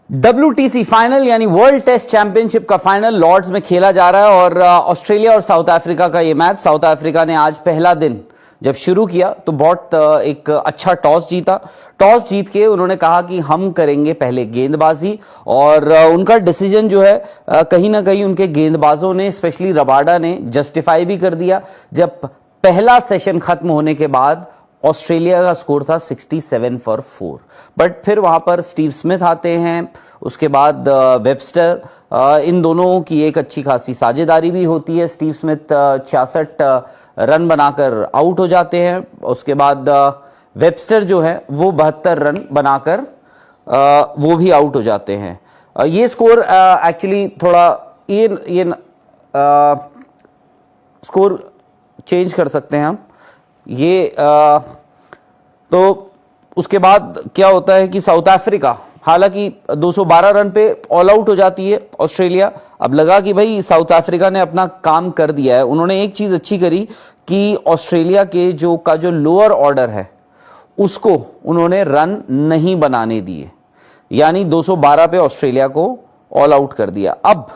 WTC final यानी world test championship का final Lord's में खेला जा रहा है और ऑस्ट्रेलिया और साउथ अफ्रीका का ये मैच। साउथ अफ्रीका ने आज पहला दिन जब शुरू किया तो बहुत एक अच्छा टॉस जीता। टॉस जीत के उन्होंने कहा कि हम करेंगे पहले गेंदबाजी और उनका डिसीजन जो है कहीं ना कहीं उनके गेंदबाजों ने, स्पेशली रबाडा ने जस्टिफाई भी कर दिया। जब पहला सेशन खत्म होने के बाद ऑस्ट्रेलिया का स्कोर था 67 फॉर 4, बट फिर वहां पर स्टीव स्मिथ आते हैं, उसके बाद वेबस्टर, इन दोनों की एक अच्छी खासी साझेदारी भी होती है। स्टीव स्मिथ 66 रन बनाकर आउट हो जाते हैं। उसके बाद वेबस्टर जो है वो 72 रन बनाकर वो भी आउट हो जाते हैं। ये स्कोर एक्चुअली थोड़ा ये स्कोर चेंज कर सकते हैं हम। ये तो उसके बाद क्या होता है कि साउथ अफ्रीका हालांकि 212 रन पे ऑल आउट हो जाती है ऑस्ट्रेलिया। अब लगा कि भाई साउथ अफ्रीका ने अपना काम कर दिया है। उन्होंने एक चीज अच्छी करी कि ऑस्ट्रेलिया के जो लोअर ऑर्डर है उसको उन्होंने रन नहीं बनाने दिए, यानी 212 पे ऑस्ट्रेलिया को ऑल आउट कर दिया। अब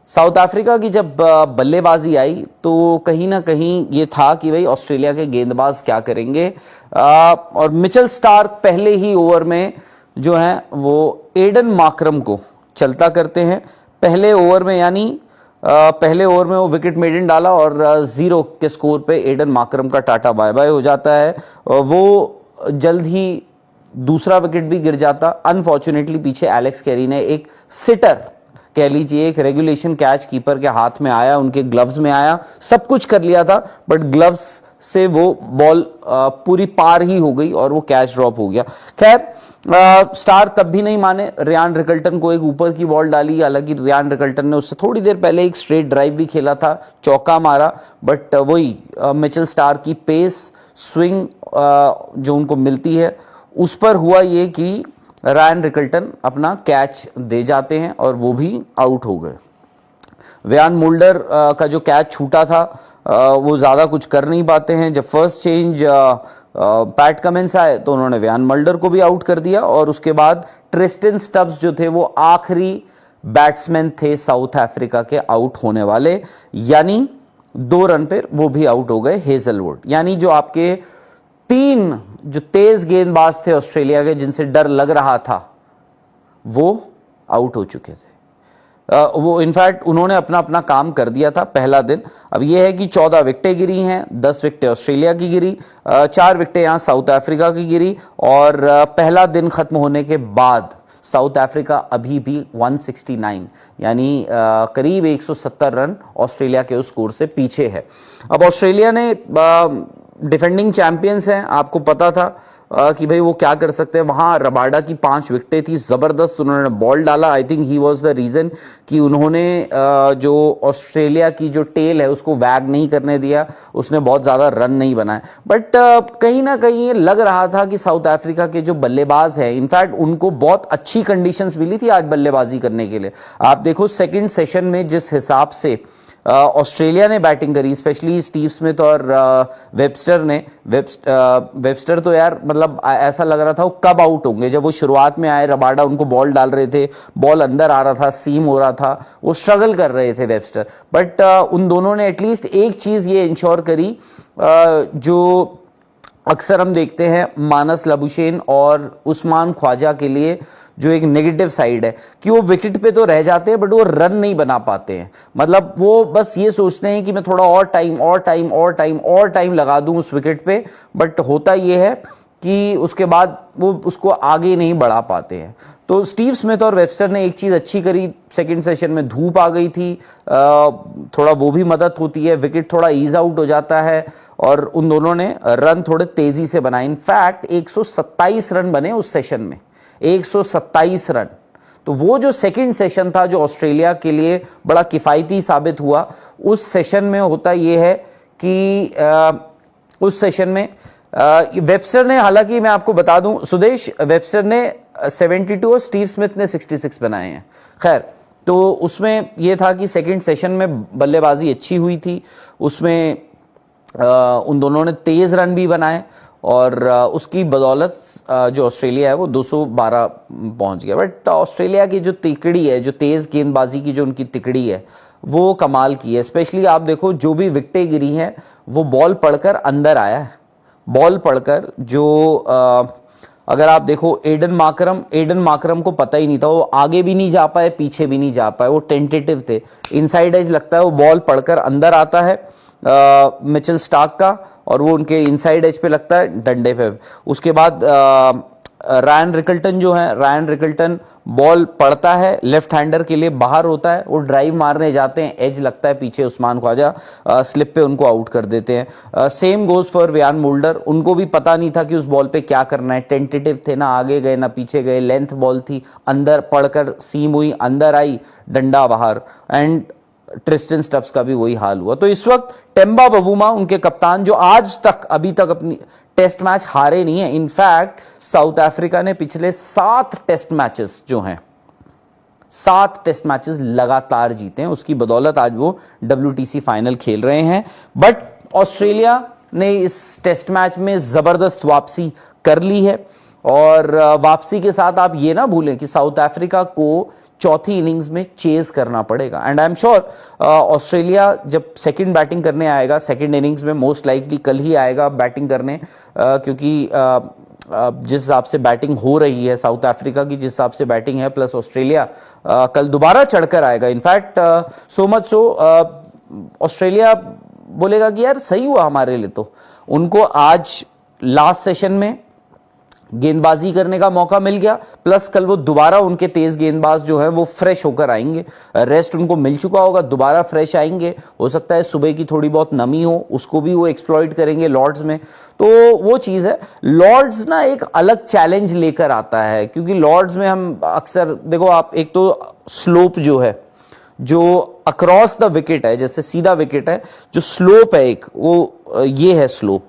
साउथ अफ्रीका की जब बल्लेबाजी आई तो कहीं ना कहीं ये था कि भाई ऑस्ट्रेलिया के गेंदबाज क्या करेंगे। और मिचेल स्टार्क पहले ही ओवर में जो है वो एडन मार्करम को चलता करते हैं पहले ओवर में, यानी पहले ओवर में वो विकेट मेडन डाला और 0 के स्कोर पे एडन मार्करम का टाटा बाय बाय हो जाता है। वो जल्द ही दूसरा विकेट भी गिर जाता। अनफॉर्चुनेटली पीछे एलेक्स कैरी ने एक सिटर कह लीजिए, एक रेगुलेशन कैच कीपर के हाथ में आया, उनके ग्लव्स में आया, सब कुछ कर लिया था, बट ग्लव्स से वो बॉल पूरी पार ही हो गई और वो कैच ड्रॉप हो गया। खैर स्टार तब भी नहीं माने, रियान रिकल्टन को एक ऊपर की बॉल डाली। हालांकि रियान रिकल्टन ने उससे थोड़ी देर पहले एक स्ट्रेट ड्राइव भी खेला था, चौका मारा, बट वही मिचेल स्टार की पेस स्विंग जो उनको मिलती है उस पर हुआ ये कि रायन रिकल्टन अपना कैच दे जाते हैं और वो भी आउट हो गए। व्यान मुल्डर का जो कैच छूटा था वो ज्यादा कुछ कर नहीं पाते हैं। जब फर्स्ट चेंज पैट कमिंस आए तो उन्होंने व्यान मुल्डर को भी आउट कर दिया और उसके बाद ट्रिस्टन स्टब्स जो थे वो आखिरी बैट्समैन थे साउथ अफ्रीका के आउट होने वाले, यानी 2 रन पर वो भी आउट हो गए। हेजलवुड, यानी जो आपके 3 जो तेज गेंदबाज थे ऑस्ट्रेलिया के जिनसे डर लग रहा था वो आउट हो चुके थे। वो इनफैक्ट उन्होंने अपना काम कर दिया था पहला दिन। अब यह है कि 14 विकेटें गिरी हैं, 10 विकेटें ऑस्ट्रेलिया की गिरी, 4 विकेटें यहां साउथ अफ्रीका की गिरी और पहला दिन खत्म होने के बाद साउथ अफ्रीका अभी भी 169 यानी करीब 170 रन ऑस्ट्रेलिया के उस स्कोर से पीछे है। अब ऑस्ट्रेलिया ने डिफेंडिंग चैंपियंस हैं, आपको पता था कि भाई वो क्या कर सकते हैं। वहां रबाडा की 5 विकेटें थी, जबरदस्त उन्होंने बॉल डाला। I think he was the reason कि उन्होंने जो ऑस्ट्रेलिया की जो टेल है उसको वैग नहीं करने दिया, उसने बहुत ज्यादा रन नहीं बनाए। बट कहीं ना कहीं ये लग रहा था कि साउथ अफ्रीका के जो बल्लेबाज हैं, इनफैक्ट उनको बहुत अच्छी कंडीशंस मिली थी आज बल्लेबाजी करने के लिए। आप देखो सेकेंड सेशन में जिस हिसाब से ऑस्ट्रेलिया ने बैटिंग करी, स्पेशली स्टीव स्मिथ और वेबस्टर ने। वेबस्टर तो यार मतलब ऐसा लग रहा था वो कब आउट होंगे। जब वो शुरुआत में आए, रबाडा उनको बॉल डाल रहे थे, बॉल अंदर आ रहा था, सीम हो रहा था, वो स्ट्रगल कर रहे थे वेबस्टर। बट उन दोनों ने एटलीस्ट एक चीज ये इंश्योर करी जो अक्सर हम देखते हैं मानस लबुशेन और उस्मान ख्वाजा के लिए जो एक नेगेटिव साइड है कि वो विकेट पे तो रह जाते हैं बट वो रन नहीं बना पाते हैं। मतलब वो बस ये सोचते हैं कि मैं थोड़ा और टाइम लगा दूं उस विकेट पे, बट होता ये है कि उसके बाद वो उसको आगे नहीं बढ़ा पाते हैं। तो स्टीव स्मिथ और वेबस्टर ने एक चीज अच्छी करी, सेकंड सेशन में धूप आ गई थी, थोड़ा वो भी मदद होती है, विकेट थोड़ा ईज आउट हो जाता है और उन दोनों ने रन थोड़े तेजी से बनाए। इनफैक्ट 127 रन बने उस सेशन में, 127 रन। तो वो जो सेकंड सेशन था जो ऑस्ट्रेलिया के लिए बड़ा किफायती साबित हुआ, उस सेशन में होता यह है कि उस सेशन में वेबस्टर ने, हालांकि मैं आपको बता दूं सुदेश, वेबस्टर ने 72 और स्टीव स्मिथ ने 66 बनाए हैं। खैर, तो उसमें यह था कि सेकंड सेशन में बल्लेबाजी अच्छी हुई थी, उसमें उन दोनों ने तेज रन भी बनाए और उसकी बदौलत जो ऑस्ट्रेलिया है वो 212 पहुंच गया। बट ऑस्ट्रेलिया की जो तिकड़ी है, जो तेज गेंदबाजी की जो उनकी तिकड़ी है, वो कमाल की है। स्पेशली आप देखो जो भी विकेटें गिरी हैं वो बॉल पड़कर अंदर आया है, बॉल पड़कर। जो अगर आप देखो एडन माकरम को पता ही नहीं था, वो आगे भी नहीं जा पाए पीछे भी नहीं जा पाए, वो टेंटेटिव थे। इनसाइड एज लगता है वो बॉल पड़कर अंदर आता है मिचेल स्टार्क का, और वो उनके इनसाइड एज पे लगता है डंडे पे। उसके बाद रायन रिकल्टन बॉल पड़ता है, लेफ्ट हैंडर के लिए बाहर होता है, वो ड्राइव मारने जाते हैं, एज लगता है पीछे, उस्मान ख्वाजा स्लिप पे उनको आउट कर देते हैं। सेम गोज फॉर व्यान मुल्डर, उनको भी पता नहीं था कि उस बॉल पे क्या करना है, टेंटेटिव थे, ना आगे गए ना पीछे गए, लेंथ बॉल थी, अंदर पड़कर सीम हुई, अंदर आई, डंडा बाहर। एंड ट्रिस्टन स्टब्स का भी वही हाल हुआ। तो इस वक्त टेम्बा बवूमा उनके कप्तान, जो आज तक अभी तक अपनी टेस्ट मैच हारे नहीं है। इनफैक्ट साउथ अफ्रीका ने पिछले 7 टेस्ट मैचेस जो हैं, 7 टेस्ट मैचेस लगातार जीते हैं, उसकी बदौलत आज वो WTC फाइनल खेल रहे हैं। बट ऑस्ट्रेलिया ने इस टेस्ट मैच में जबरदस्त वापसी कर ली है, और वापसी के साथ आप ये ना भूलें कि साउथ अफ्रीका को चौथी इनिंग्स में चेज करना पड़ेगा। And I am sure Australia जब सेकंड बैटिंग करने आएगा, सेकंड इनिंग्स में मोस्ट लाइकली कल ही आएगा बैटिंग करने, क्योंकि जिस हिसाब से बैटिंग हो रही है साउथ अफ्रीका की, जिस हिसाब से बैटिंग है, प्लस ऑस्ट्रेलिया कल दोबारा चढ़कर आएगा। In fact so much so Australia बोलेगा कि यार सही हुआ हमारे लिए, तो उनको आज लास्ट सेशन में गेंदबाजी करने का मौका मिल गया, प्लस कल वो दोबारा उनके तेज गेंदबाज जो है वो फ्रेश होकर आएंगे, रेस्ट उनको मिल चुका होगा, दोबारा फ्रेश आएंगे। हो सकता है सुबह की थोड़ी बहुत नमी हो, उसको भी वो एक्सप्लॉइट करेंगे लॉर्ड्स में। तो वो चीज है, लॉर्ड्स ना एक अलग चैलेंज लेकर आता है, क्योंकि लॉर्ड्स में हम अक्सर देखो, आप एक तो स्लोप जो है, जो अक्रॉस द विकेट है, जैसे सीधा विकेट है, जो स्लोप है एक, वो ये है स्लोप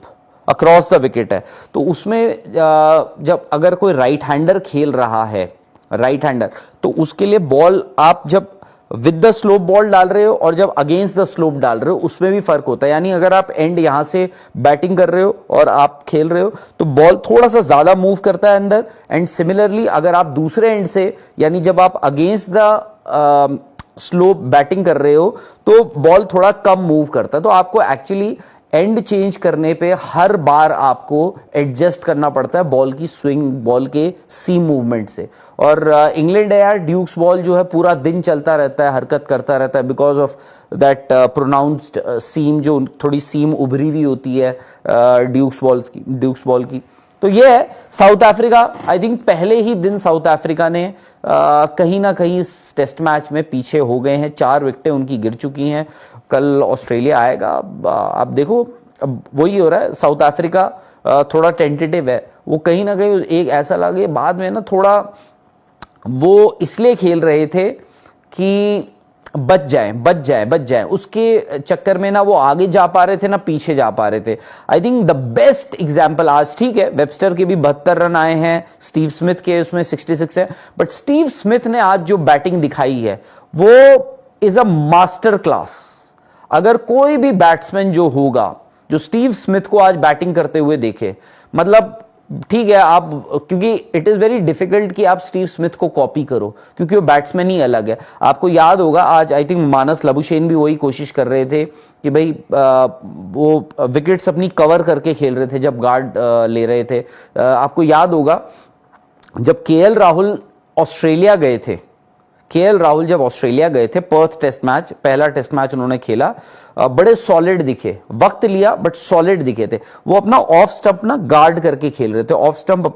अक्रॉस द विकेट है। तो उसमें जब अगर कोई राइट हैंडर खेल रहा है, राइट हैंडर, तो उसके लिए बॉल आप जब विद द स्लोप बॉल डाल रहे हो और जब अगेंस्ट द स्लोप डाल रहे हो, उसमें भी फर्क होता है। यानी अगर आप एंड यहां से बैटिंग कर रहे हो और आप खेल रहे हो तो बॉल थोड़ा सा ज्यादा मूव करता है अंदर, एंड सिमिलरली अगर आप दूसरे एंड से, यानी जब आप अगेंस्ट द स्लोप बैटिंग कर रहे हो तो बॉल थोड़ा कम मूव करता है। तो आपको एक्चुअली एंड चेंज करने पे हर बार आपको एडजस्ट करना पड़ता है बॉल की स्विंग, बॉल के सीम मूवमेंट से। और इंग्लैंड है यार, ड्यूक्स बॉल जो है पूरा दिन चलता रहता है, हरकत करता रहता है, बिकॉज ऑफ दैट प्रोनाउंस्ड सीम, जो थोड़ी सीम उभरी हुई होती है ड्यूक्स बॉल की। तो ये है साउथ अफ्रीका। आई थिंक पहले ही दिन साउथ अफ्रीका ने कहीं ना कहीं इस टेस्ट मैच में पीछे हो गए हैं, 4 विकेटें उनकी गिर चुकी हैं। कल ऑस्ट्रेलिया आएगा, आप देखो अब वही हो रहा है, साउथ अफ्रीका थोड़ा टेंटेटिव है, वो कहीं ना कहीं एक ऐसा लगे बाद में ना, थोड़ा वो इसलिए खेल रहे थे कि बच जाए, उसके चक्कर में ना वो आगे जा पा रहे थे ना पीछे जा पा रहे थे। I think the best example आज, ठीक है वेबस्टर के भी 72 रन आए हैं, स्टीव स्मिथ के उसमें 66 है, बट स्टीव स्मिथ ने आज जो बैटिंग दिखाई है वो इज अ मास्टर क्लास। अगर कोई भी बैट्समैन जो होगा जो स्टीव स्मिथ को आज बैटिंग करते हुए देखे, मतलब ठीक है आप, क्योंकि इट इज वेरी डिफिकल्ट कि आप स्टीव स्मिथ को कॉपी करो, क्योंकि वो बैट्समैन ही अलग है। आपको याद होगा आज आई थिंक मानस लबुशेन भी वही कोशिश कर रहे थे कि भाई वो विकेट्स अपनी कवर करके खेल रहे थे जब गार्ड ले रहे थे। आपको याद होगा जब केएल राहुल जब ऑस्ट्रेलिया गए थे, पर्थ टेस्ट मैच, पहला टेस्ट मैच उन्होंने खेला, बड़े सॉलिड दिखे, वक्त लिया बट सॉलिड दिखे थे। वो अपना ऑफ स्टंप ना गार्ड करके खेल रहे थे, ऑफ स्टंप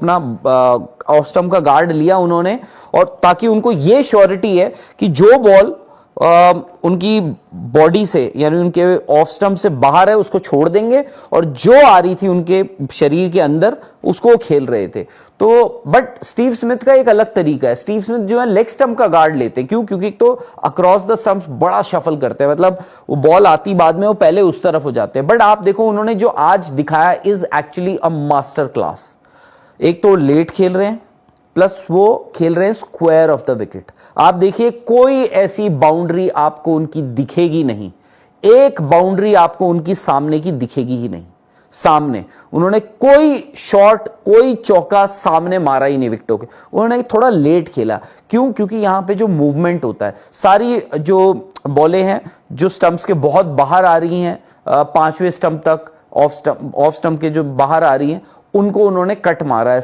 का गार्ड लिया उन्होंने, और ताकि उनको ये श्योरिटी है कि जो बॉल उनकी बॉडी से, यानी उनके ऑफ स्टंप से बाहर है, उसको छोड़ देंगे, और जो आ रही थी उनके शरीर के अंदर उसको खेल रहे थे। तो बट स्टीव स्मिथ का एक अलग तरीका है, स्टीव स्मिथ जो है लेग स्टंप का गार्ड लेते हैं। क्यों? क्योंकि तो अक्रॉस द स्टंप्स बड़ा शफल करते हैं, मतलब वो बॉल आती बाद में, वो पहले उस तरफ हो जाते हैं। बट आप देखो उन्होंने जो आज दिखाया is actually a master class. एक तो लेट खेल रहे हैं, प्लस वो खेल रहे हैं स्क्वायर ऑफ द विकेट। आप देखिए कोई ऐसी बाउंड्री आपको उनकी दिखेगी नहीं, एक बाउंड्री आपको उनकी सामने की दिखेगी ही नहीं, सामने, उन्होंने कोई शॉट, कोई चौका सामने मारा ही नहीं विकेटों के। उन्होंने थोड़ा लेट खेला। क्यों? क्योंकि यहां पे जो मूवमेंट होता है, सारी जो बॉलें हैं जो स्टंप्स के बहुत बाहर आ रही हैं, 5वें स्टंप तक, ऑफ स्टंप के जो बाहर आ रही हैं, उनको उन्होंने कट मारा है,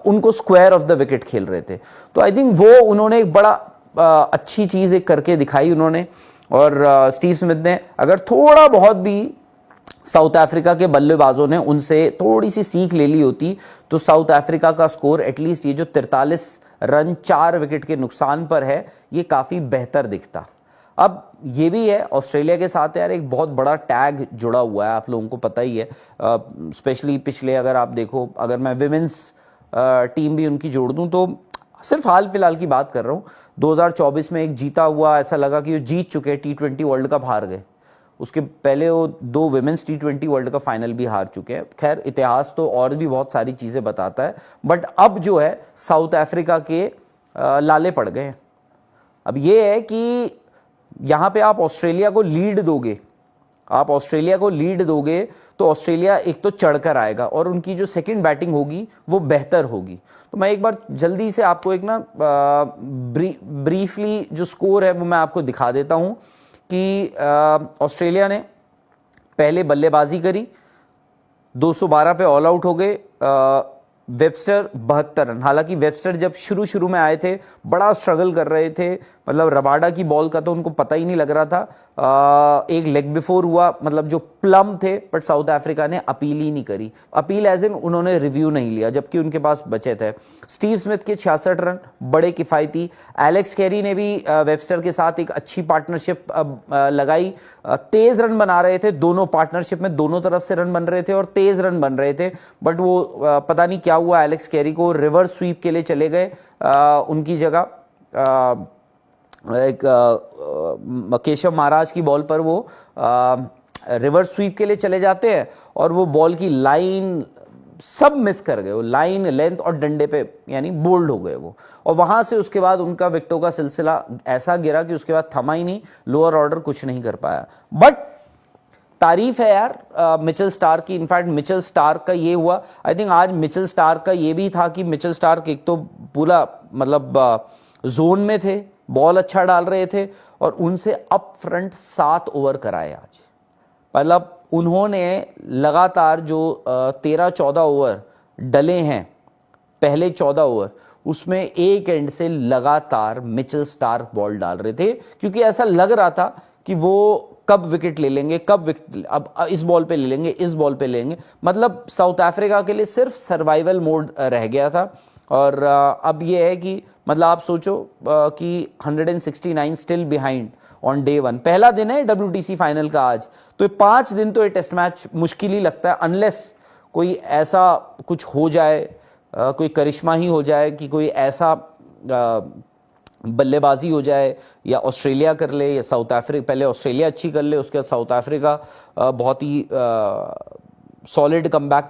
उनको स्क्वायर ऑफ द विकेट खेल रहे थे। तो आई थिंक वो उन्होंने एक बड़ा अच्छी चीज एक करके दिखाई उन्होंने। और स्टीव स्मिथ ने अगर थोड़ा बहुत भी साउथ अफ्रीका के बल्लेबाजों ने उनसे थोड़ी सी सीख ले ली होती, तो साउथ अफ्रीका का स्कोर एटलीस्ट ये जो 43 रन 4 विकेट के नुकसान पर है, ये काफी बेहतर दिखता। अब ये भी है, ऑस्ट्रेलिया के साथ यार एक बहुत बड़ा टैग जुड़ा हुआ है, आप लोगों को पता ही है। स्पेशली पिछले, अगर आप देखो, अगर मैं विमेंस टीम भी उनकी जोड़ दूं, तो सिर्फ हाल फिलहाल की बात कर रहा हूं, 2024 में एक जीता हुआ, ऐसा लगा कि वो जीत चुके, T20 वर्ल्ड कप हार गए। उसके पहले वो 2 women's T20 world cup final भी हार चुके हैं। खैर, इतिहास तो और भी बहुत सारी चीजें बताता है, बट अब जो है साउथ अफ्रीका के लाले पड़ गए हैं। अब ये है कि यहां पे आप ऑस्ट्रेलिया को लीड दोगे, आप ऑस्ट्रेलिया को लीड दोगे तो ऑस्ट्रेलिया एक तो चढ़कर आएगा और उनकी जो सेकंड बैटिंग होगी वो बेहतर होगी। तो मैं एक बार जल्दी से आपको एक ना ब्रीफली जो स्कोर है वो मैं आपको दिखा देता हूं कि ऑस्ट्रेलिया ने पहले बल्लेबाजी करी, 212 पे ऑल आउट हो गए। Webster 72 run. हालांकि वेबस्टर जब शुरू में आए थे बड़ा स्ट्रगल कर रहे थे, मतलब रबाडा की बॉल का तो उनको पता ही नहीं लग रहा था। एक लेग बिफोर हुआ, मतलब जो प्लम थे, बट साउथ अफ्रीका ने अपील ही नहीं करी। अपील एज इन उन्होंने रिव्यू नहीं लिया, जबकि उनके पास बचे थे। स्टीव स्मिथ के 66 रन बड़े किफायती। एलेक्स कैरी ने भी वेबस्टर के साथ एक अच्छी पार्टनरशिप लगाई। तेज रन बना रहे थे दोनों, पार्टनरशिप में दोनों तरफ से रन बन रहे थे और तेज रन बन रहे थे, बट वो पता नहीं क्या हुआ, एलेक्स कैरी को रिवर्स स्वीप के लिए चले गए। उनकी जगह एक केशव महाराज की बॉल पर वो रिवर्स स्वीप के लिए चले जाते हैं और वो बॉल की लाइन सब मिस कर गए, वो लाइन, लेंथ और डंडे पे यानी बोल्ड हो गए वो। और वहां से उसके बाद उनका विकेटों का सिलसिला ऐसा गिरा कि उसके बाद थमा ही नहीं, लोअर ऑर्डर कुछ नहीं कर पाया। बट तारीफ है यार मिचेल स्टार्क की। इनफैक्ट मिचेल स्टार्क का ये हुआ, आई थिंक आज मिचेल स्टार्क का ये भी था कि मिचेल स्टार्क एक तो पूरा मतलब जोन में थे, बॉल अच्छा डाल रहे थे और उनसे अप फ्रंट 7 ओवर कराए आज। मतलब उन्होंने लगातार जो 13-14 ओवर डले हैं, पहले 14 ओवर, उसमें एक एंड से लगातार मिचेल स्टार्क बॉल डाल रहे थे, क्योंकि ऐसा लग रहा था कि वो कब विकेट ले लेंगे, कब विकेट, अब इस बॉल पे ले लेंगे, इस बॉल पे लेंगे। मतलब साउथ अफ्रीका के लिए सिर्फ सर्वाइवल मोड रह गया था। और अब ये है कि मतलब आप सोचो कि 169 स्टिल बिहाइंड ऑन डे 1, पहला दिन है WTC फाइनल का आज, तो 5 दिन तो ये टेस्ट मैच मुश्किल ही लगता है, अनलेस कोई ऐसा कुछ हो जाए, कोई करिश्मा ही हो जाए कि कोई ऐसा बल्लेबाजी हो जाए, या ऑस्ट्रेलिया कर ले या साउथ अफ्रीका, पहले ऑस्ट्रेलिया अच्छी कर ले, उसके बाद साउथ अफ्रीका बहुत ही सॉलिड कमबैक